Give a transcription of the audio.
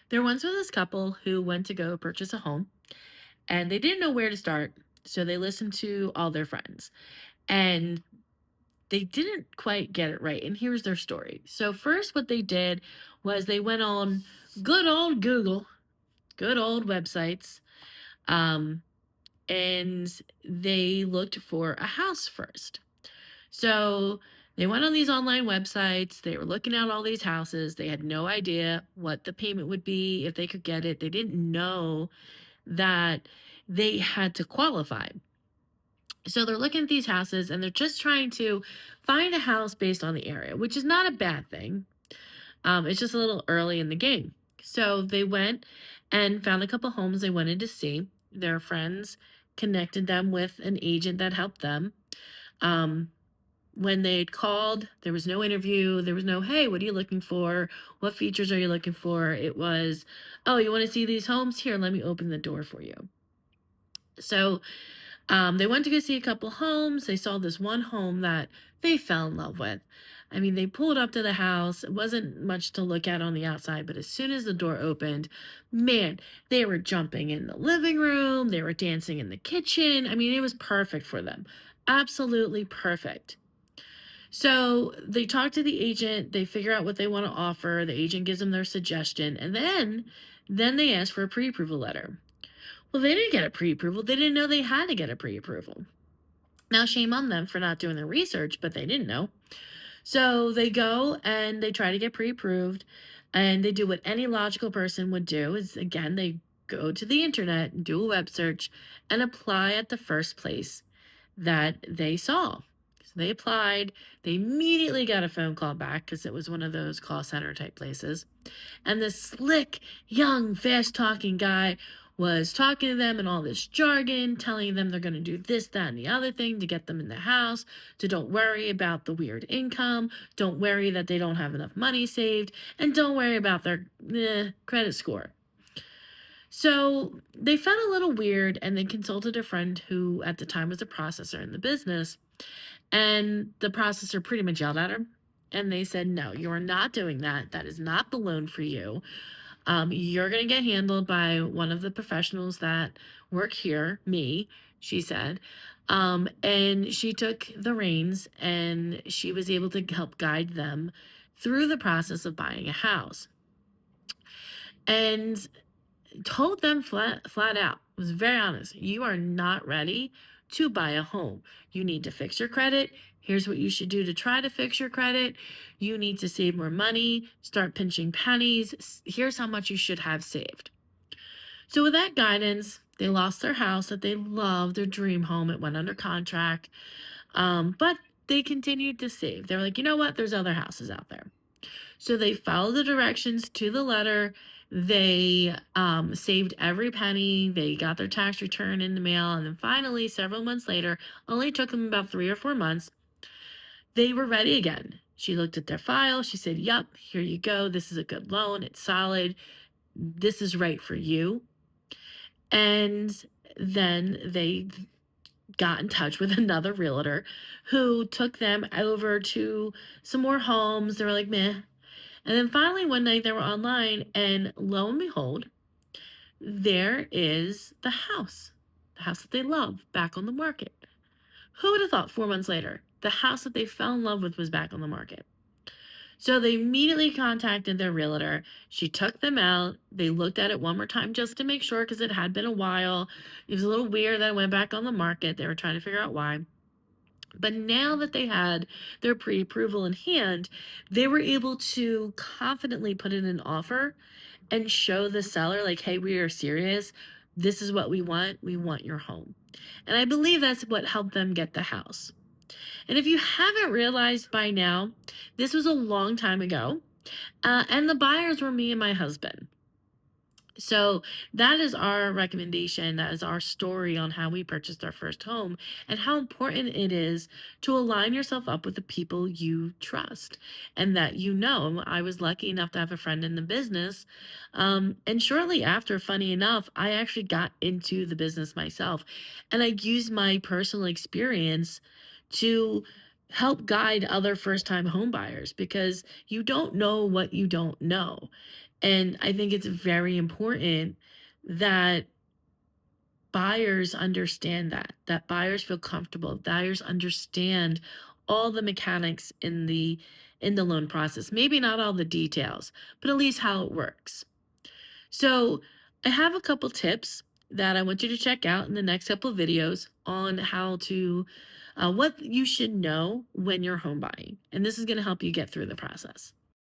There once was this couple who went to go purchase a home and they didn't know where to start. So they listened to all their friends and they didn't quite get it right. And here's their story. So, first, what they did was they went on good old Google, good old websites, um, and they looked for a house first. So they went on these online websites. They were looking at all these houses. They had no idea what the payment would be if they could get it. They didn't know that they had to qualify. So they're looking at these houses and they're just trying to find a house based on the area, which is not a bad thing. It's just a little early in the game. So they went and found a couple homes they wanted to see. Their friends connected them with an agent that helped them. Um, when they'd called, there was no interview. There was no, hey, what are you looking for? What features are you looking for? It was, oh, you want to see these homes? Here, let me open the door for you. So they went to go see a couple homes. They saw this one home that they fell in love with. I mean, they pulled up to the house. It wasn't much to look at on the outside, but as soon as the door opened, man, they were jumping in the living room. They were dancing in the kitchen. I mean, it was perfect for them. Absolutely perfect. So they talk to the agent, they figure out what they want to offer, the agent gives them their suggestion, and then they ask for a pre-approval letter. Well, they didn't get a pre-approval. They didn't know they had to get a pre-approval. Now, shame on them for not doing their research, but they didn't know. So they go and they try to get pre-approved, and they do what any logical person would do is again, they go to the internet and do a web search and apply at the first place that they saw. So they applied. They immediately got a phone call back because it was one of those call center type places. And this slick, young, fast talking guy was talking to them in all this jargon, telling them they're going to do this, that, and the other thing to get them in the house, to don't worry about the weird income, don't worry that they don't have enough money saved, and don't worry about their credit score. So they felt a little weird and they consulted a friend who at the time was a processor in the business. And the processor pretty much yelled at her. And they said, no, you are not doing that. That is not the loan for you. You're going to get handled by one of the professionals that work here, me, she said. And she took the reins and she was able to help guide them through the process of buying a house. And told them flat out, was very honest. You are not ready to buy a home. You need to fix your credit. Here's what you should do to try to fix your credit. You need to save more money, start pinching pennies. Here's how much you should have saved. So with that guidance, they lost their house that they loved, their dream home. It went under contract. But they continued to save. They were like, you know what? There's other houses out there. So they followed the directions to the letter. They saved every penny. They got their tax return in the mail. And then finally, several months later, only took them about 3 or 4 months, they were ready again. She looked at their file. She said, yep, here you go. This is a good loan. It's solid. This is right for you. And then they got in touch with another realtor who took them over to some more homes. They were like, meh. And then finally, one night they were online, and lo and behold, there is the house that they love, back on the market. Who would have thought 4 months later, the house that they fell in love with was back on the market? So they immediately contacted their realtor. She took them out. They looked at it one more time just to make sure because it had been a while. It was a little weird that it went back on the market. They were trying to figure out why. But now that they had their pre-approval in hand, they were able to confidently put in an offer and show the seller, like, hey, we are serious. This is what we want. We want your home. And I believe that's what helped them get the house. And if you haven't realized by now, this was a long time ago. And the buyers were me and my husband. So that is our recommendation. That is our story on how we purchased our first home and how important it is to align yourself up with the people you trust and that you know. I was lucky enough to have a friend in the business. And shortly after, funny enough, I actually got into the business myself and I used my personal experience to help guide other first time home buyers because you don't know what you don't know. And I think it's very important that buyers understand that buyers feel comfortable, buyers understand all the mechanics in the loan process. Maybe not all the details, but at least how it works. So, I have a couple tips that I want you to check out in the next couple of videos on how to what you should know when you're home buying. And this is going to help you get through the process.